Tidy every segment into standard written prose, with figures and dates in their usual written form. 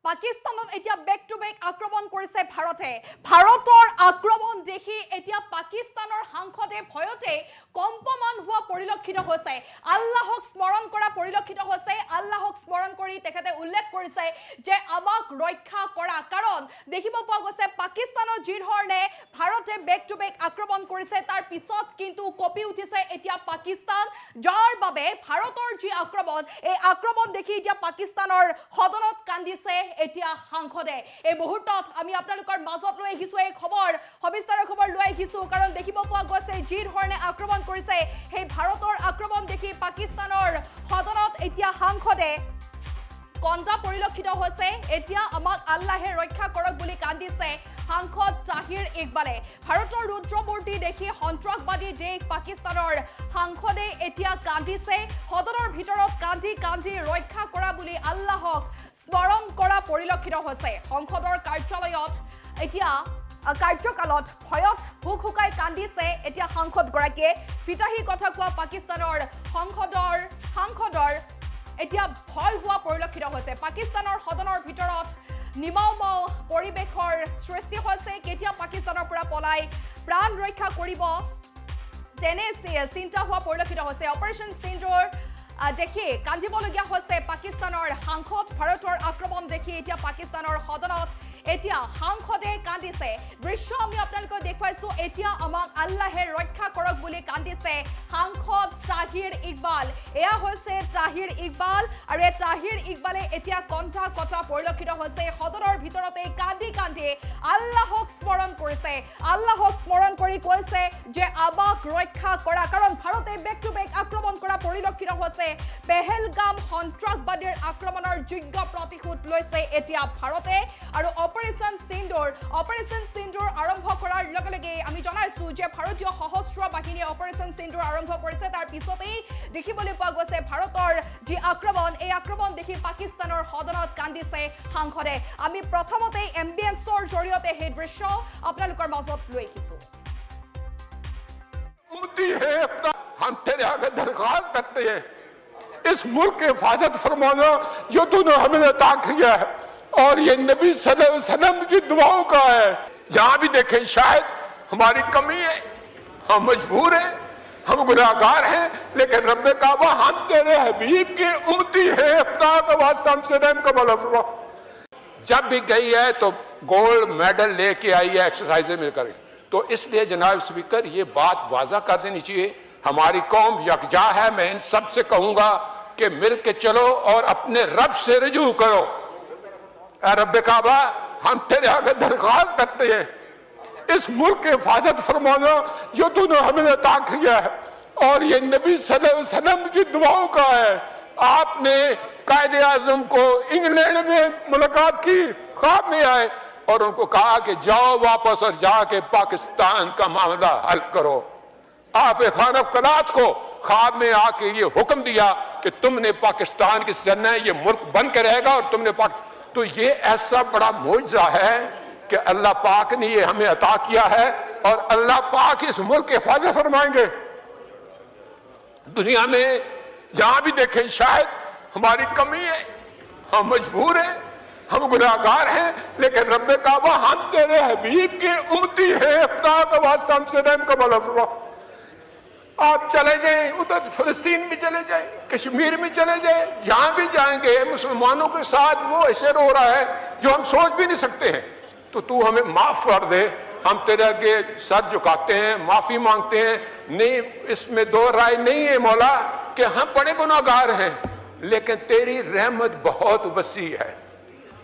পাকিস্তানত এতিয়া back to back আক্ৰমণ কৰিছে ভাৰতে। ভাৰতৰ আক্ৰমণ দেখি এতিয়া পাকিস্তানৰ সাংসদে ভয়তে কম্পমান হোৱা পৰিলক্ষিত হৈছে। আল্লাহক স্মৰণ কৰা পৰিলক্ষিত হৈছে। আল্লাহক স্মৰণ কৰি তেখেতে উল্লেখ কৰিছে যে আমাক ৰক্ষা কৰা, কাৰণ দেখিব পোৱা গৈছে পাকিস্তানৰ যি ধৰণে ভাৰতে বেক টু বেক আক্ৰমণ কৰিছে তাৰ পিছত কিন্তু কঁপি উঠিছে এতিয়া পাকিস্তান, যাৰ বাবে ভাৰতৰ যি আক্ৰমণ, এই আক্ৰমণ দেখি এতিয়া পাকিস্তানৰ সদনত কান্দিছে এতিয়া সাংসদে। এই মুহূৰ্তত আমি আপোনালোকৰ মাজত লৈ আহিছো এই খবৰ, সবিস্তাৰৰ খবৰ লৈ আহিছো, কাৰণ দেখিব পোৱা গৈছে যি ধৰণে আক্ৰমণ কৰিছে সেই ভাৰতৰ আক্ৰমণ দেখি পাকিস্তানৰ সদনত এতিয়া সাংসদে কন্দা পৰিলক্ষিত হৈছে। এতিয়া আমাক আল্লাহে ৰক্ষা কৰক বুলি কান্দিছে সাংসদ তাহিৰ ইকবালে। ভাৰতৰ ৰুদ্ৰমূৰ্তি দেখি সন্ত্ৰাসবাদী দেশ পাকিস্তানৰ সাংসদে এতিয়া কান্দিছে, সদনৰ ভিতৰত কান্দি কান্দি ৰক্ষা কৰা বুলি আল্লাহক স্মৰণ কৰা পৰিলক্ষিত হৈছে। সংসদৰ কাৰ্যালয়ত এতিয়া কাৰ্যকালত ভয়ত ভুক হুকাই কান্দিছে এতিয়া সাংসদগৰাকীয়ে। ফিতাহী কথা কোৱা পাকিস্তানৰ সাংসদৰ এতিয়া ভয় হোৱা পৰিলক্ষিত হৈছে। পাকিস্তানৰ সদনৰ ভিতৰত নিমাও পৰিৱেশৰ সৃষ্টি হৈছে। কেতিয়া পাকিস্তানৰ পৰা পলাই প্ৰাণ ৰক্ষা কৰিব তেনে চিন্তা হোৱা পৰিলক্ষিত হৈছে। অপাৰেশ্যন সিন্দুৰ দেখি কান্দিবলগীয়া হৈছে পাকিস্তানৰ সাংসদ। ভাৰতৰ আক্ৰমণ দেখি এতিয়া পাকিস্তানৰ সদনত এতিয়া সাংসদে কান্দিছে। দৃশ্য আমি আপোনালোকক দেখুৱাইছো। এতিয়া আমাক আল্লাহে ৰক্ষা কৰক বুলি কান্দিছে সাংসদ তাহিৰ ইকবাল। এয়া হৈছে তাহিৰ ইকবাল, আৰু এই তাহিৰ ইকবালে এতিয়া কণ্ঠা কটা পৰিলক্ষিত হৈছে। সদনৰ ভিতৰতে কান্দি কান্দি আল্লাহক স্মৰণ কৰিছে। আল্লাহক স্মৰণ কৰি কৈছে যে আমাক ৰক্ষা কৰা, কাৰণ ভাৰতে বেক টু বেক আক্ৰমণ কৰা পৰিলক্ষিত হৈছে। পেহেলগাম সন্ত্ৰাসবাদীৰ আক্ৰমণৰ যোগ্য প্ৰতিশোধ লৈছে এতিয়া ভাৰতে। আৰু অপাৰেশ্যন সিন্দুৰ আৰম্ভ কৰাৰ লগে লগে আমি জনাইছো যে ভাৰতীয় সশস্ত্ৰ বাহিনীয়ে অপাৰেশ্যন সিন্দুৰ আৰম্ভ কৰিছে। তাৰ পিছতেই দেখিবলৈ পোৱা গৈছে ভাৰতৰ যি আক্ৰমণ, এই আক্ৰমণ দেখি পাকিস্তানৰ সদনত কান্দিছে সাংসদে। আমি প্ৰথমতে এম্বিয়েন্সৰ জৰিয়তে সেই দৃশ্য আপোনালোকৰ মাজত লৈ আহিছো। हम तेरे आगे दरख्वास्त करते हैं, इस मुल्क की हिफाजत फरमाना जो तूने हमें अता किया है, और ये नबी सल्लल्लाहु अलैहि वसल्लम की दुआओं का है। जहां भी देखें शायद हमारी कमी है, हम मजबूर हैं, हम गुनाहगार हैं, लेकिन रब्बे काबा हम तेरे हबीब के उम्मती हैं, खुदा का वास्ता हमसे रहम का मौला फरमा। जब भी गई है तो गोल्ड मेडल लेके आई है एक्सरसाइज में करें। तो इसलिए जनाब स्पीकर ये बात वाज़ा कर देनी चाहिए, हमारी कौम यकजा है। मैं इन सब से कहूंगा कि मिल के चलो और अपने रब से रजू करो। रब काबा हम तेरे आगे दरख्वास्त करते हैं, इस मुल्क की हिफाजत फरमाना जो तूने हमें अता किया है, और ये नबी सल्लल्लाहु अलैहि वसल्लम की दुआओं का है। आपने कायदे आजम को इंग्लैंड में मुलाकात की, ख्वाब में आए और उनको कहा कि जाओ वापस और जाके पाकिस्तान का मामला हल करो। आप खान कलात को ख्वाब में आके ये हुक्म दिया कि तुमने पाकिस्तान की सरना ये मुल्क बन के रहेगा, और तुमने तो ये ऐसा बड़ा मौजज़ा है कि अल्लाह पाक ने ये हमें अता किया है, और अल्लाह पाक इस मुल्क की हिफाजत फरमाएंगे। दुनिया में जहां भी देखें शायद हमारी कमी है, हम मजबूर हैं, हम गुनाहगार हैं, लेकिन रब्बे काबा हम तेरे हबीब के उम्मती हैं, खुदा का वास्ता हमसे रहम का मौला फरमा। आप चले जाएं, उधर फिलिस्तीन भी चले जाएं, कश्मीर में चले जाएं, जहां भी जाएंगे मुसलमानों के साथ वो ऐसे रो रहा है जो हम सोच भी नहीं सकते हैं। तो तू हमें माफ कर दे, हम तेरे आगे सर झुकाते हैं, माफी मांगते हैं। नहीं, इसमें दो राय नहीं है मौला कि हम बड़े गुनाहगार हैं, लेकिन तेरी रहमत बहुत वसी है।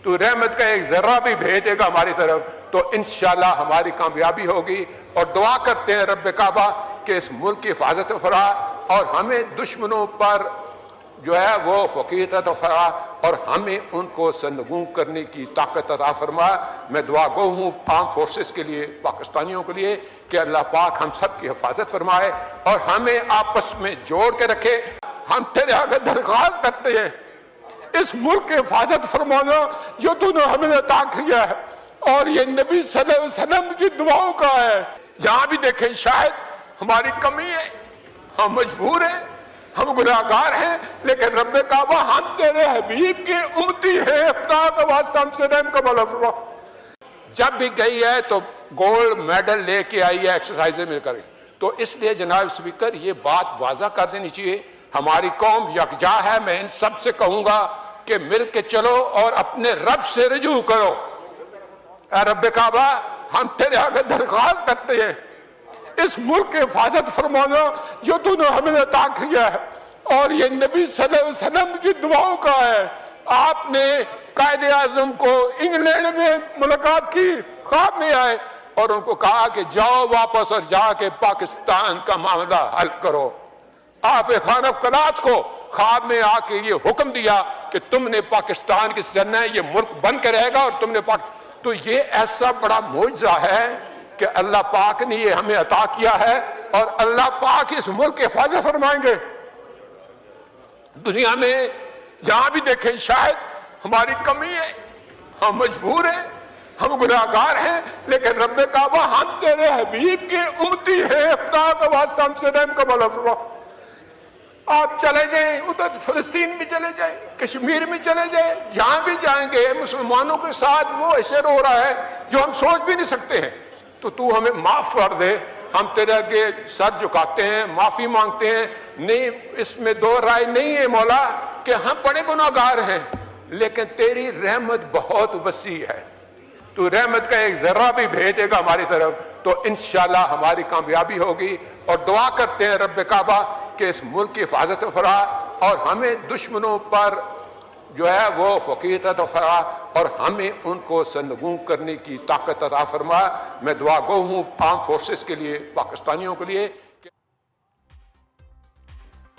तू रहमत का एक जर्रा भी भेजेगा हमारी तरफ तो इंशाल्लाह हमारी कामयाबी होगी। और दुआ करते हैं रब्बे काबा कि इस मुल्क की हिफाजत फरा, और हमें दुश्मनों पर जो है वो फकीरत अता फरमा, और हमें उनको सरनगू करने की ताकत अता फरमा। मैं दुआ गो हूँ आर्म फोर्सेस के लिए, पाकिस्तानियों के लिए, कि अल्लाह पाक हम सब की हिफाजत फरमाए और हमें आपस में जोड़ के रखे। हम तेरे आगे दरख्वास्त करते हैं, इस मुल्क की हिफाजत फरमाना जो तूने हमें अता किया है, और ये नबी सल्लल्लाहु अलैहि वसल्लम की दुआओं का है। जहां भी देखें शायद हमारी कमी है, हम मजबूर हैं, हम गुनाहगार हैं, लेकिन रब्बे काबा हम तेरे हबीब के उम्मती हैं, खुदा का वास्ता हमसे रहम का मौला फरमा। जब भी गई है तो गोल्ड मेडल लेके आई है एक्सरसाइज में करें, तो इसलिए जनाब स्पीकर ये बात वाजा कर देनी चाहिए, हमारी कौम यकजा है। मैं इन सब से कहूंगा कि मिल के चलो और अपने रब से रजू करो। ऐ रब काबा, हम तेरे आगे दरख्वास्त करते हैं, इस मुल्क की हिफाजत फरमाना जो तूने हमें अता किया है, और ये नबी सल्लल्लाहु अलैहि वसल्लम की दुआओं का है। आपने कायदे आजम को इंग्लैंड में मुलाकात की, ख्वाब में आए और उनको कहा कि जाओ वापस और जाके पाकिस्तान का मामला हल करो। आप खान कलात को ख्वाब में आके ये हुक्म दिया कि तुमने पाकिस्तान की सरना ये मुल्क बन के रहेगा और तुमने तो ये ऐसा बड़ा मौजज़ा है कि अल्लाह पाक ने ये हमें अता किया है, और अल्लाह पाक इस मुल्क की हिफाजत फरमाएंगे। दुनिया में जहां भी देखें शायद हमारी कमी है, हम मजबूर हैं, हम गुनाहगार हैं, लेकिन रब्बे काबा हम तेरे हबीब के उम्मती हैं, खुदा का वास्ता हमसे रहम का मौला फरमा। आप चले जाएं, उधर फिलिस्तीन में चले जाएं, कश्मीर में चले जाएं, जहां भी जाएंगे मुसलमानों के साथ वो ऐसे रो रहा है जो हम सोच भी नहीं सकते हैं। तो तू हमें माफ कर दे, हम तेरे आगे सर झुकाते हैं, माफी मांगते हैं। नहीं, इसमें दो राय नहीं है मौला कि हम बड़े गुनाहगार हैं, लेकिन तेरी रहमत बहुत वसी है, तू रहमत का एक जर्रा भी भेजेगा हमारी तरफ तो इंशाल्लाह हमारी कामयाबी होगी। और दुआ करते हैं रब्बे काबा कि इस मुल्क की हिफाजत फरा और हमें दुश्मनों पर जो है वो फकीर अता फरमा, और हमें उनको सरनगू करने की ताकत अता फरमा। मैं दुआ गो हूँ आर्म फोर्सेस के लिए, पाकिस्तानियों के लिए।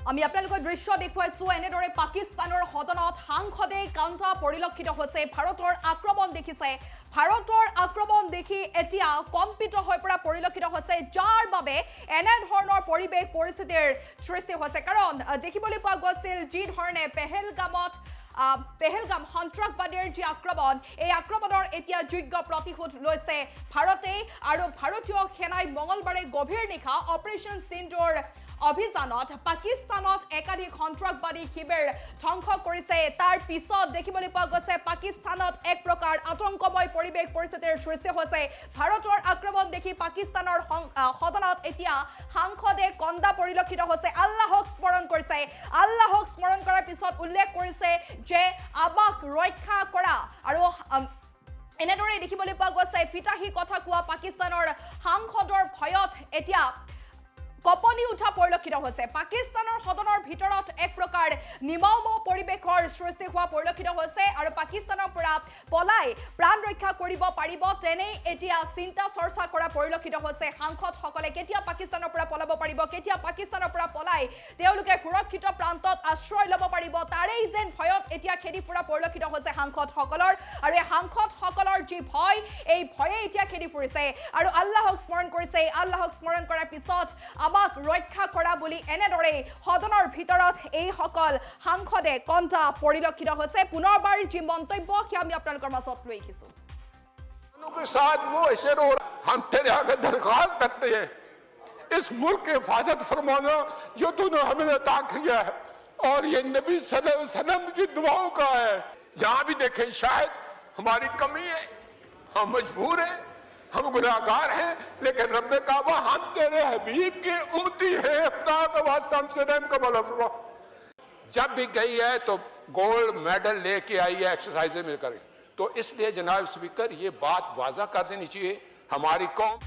আমি আপোনালোকৰ দৃশ্য দেখুৱাইছো, এনেদৰে পাকিস্তানৰ সদনত সাংসদে কাণ্ঠা পৰিলক্ষিত হৈছে। ভাৰতৰ আক্ৰমণ দেখিছে, ভাৰতৰ আক্ৰমণ দেখি এতিয়া কম্পিত হৈ পৰা পৰিলক্ষিত হৈছে, যাৰ বাবে এনেধৰণৰ পৰিৱেশ পৰিস্থিতিৰ সৃষ্টি হৈছে। কাৰণ দেখিবলৈ পোৱা গৈছিল যি ধৰণে পেহেলগাম সন্ত্ৰাসবাদীৰ যি আক্ৰমণ, এই আক্ৰমণৰ এতিয়া যোগ্য প্ৰতিশোধ লৈছে ভাৰতে। আৰু ভাৰতীয় সেনাই মঙলবাৰে গভীৰ নিশা অপাৰেশ্যন সিন্দুৰ অভিযানত পাকিস্তানত একাধিক সন্ত্ৰাসবাদী শিবিৰ ধ্বংস কৰিছে। তাৰ পিছত দেখিবলৈ পোৱা গৈছে পাকিস্তানত এক প্ৰকাৰ আতংকময় পৰিৱেশ পৰিস্থিতিৰ সৃষ্টি হৈছে। ভাৰতৰ আক্ৰমণ দেখি পাকিস্তানৰ সদনত এতিয়া সাংসদে কন্দা পৰিলক্ষিত হৈছে, আল্লাহক স্মৰণ কৰিছে। আল্লাহক স্মৰণ কৰাৰ পিছত উল্লেখ কৰিছে যে আবাক ৰক্ষা কৰা, আৰু এনেদৰে দেখিবলৈ পোৱা গৈছে ফিতাহী কথা কোৱা পাকিস্তানৰ সাংসদৰ ভয়ত এতিয়া কপনি উঠা পৰিলক্ষিত হৈছে। পাকিস্তানৰ সদনৰ ভিতৰত এক প্ৰকাৰ নিমৌম পৰিৱেশৰ সৃষ্টি হোৱা পৰিলক্ষিত হৈছে, আৰু পাকিস্তানৰ পৰা পলাই প্ৰাণ ৰক্ষা কৰিব পাৰিব তেনেই এতিয়া চিন্তা চৰ্চা কৰা পৰিলক্ষিত হৈছে। সাংসদসকলে কেতিয়া পাকিস্তানৰ পৰা পলাব পাৰিব, কেতিয়া পাকিস্তানৰ পৰা পলাই তেওঁলোকে সুৰক্ষিত প্ৰান্তত আশ্ৰয় ল'ব পাৰিব, তাৰেই যেন ভয়ত এতিয়া খেদি ফুৰা পৰিলক্ষিত হৈছে সাংসদসকলৰ। আৰু এই সাংসদসকলৰ যি ভয়, এই ভয়ে এতিয়া খেদি ফুৰিছে আৰু আল্লাহক স্মৰণ কৰিছে। আল্লাহক স্মৰণ কৰাৰ পিছত আমাক ৰক্ষা কৰা বুলি এনেদৰে সদনৰ ভিতৰত এইসকল সাংসদে কণ্ঠা পৰিলক্ষিত হৈছে। পুনৰবাৰ যি মন্তব্য সেয়া আমি আপোনালোকৰ মাজত লৈ আহিছোঁ। के साथ वो ऐसे रो रहा, हम तेरे आगे दरख्वास्त करते हैं, इस मुल्क की हिफाजत फरमाना जो तूने हमें अता किया है, और ये नबी सल्लल्लाहु अलैहि वसल्लम की दुआओं का है। जहां भी देखें शायद हमारी कमी है, हम मजबूर हैं, हम गुनाहगार हैं, लेकिन रब्बे काबा हम तेरे हबीब के उम्मती हैं, खुदा का वास्ता हमसे रहम का मौला फरमा। जब भी गई है तो गोल्ड मेडल लेके आई है एक्सरसाइज में करें, तो इसलिए जनाब स्पीकर ये बात वाजा कर देनी चाहिए, हमारी कौम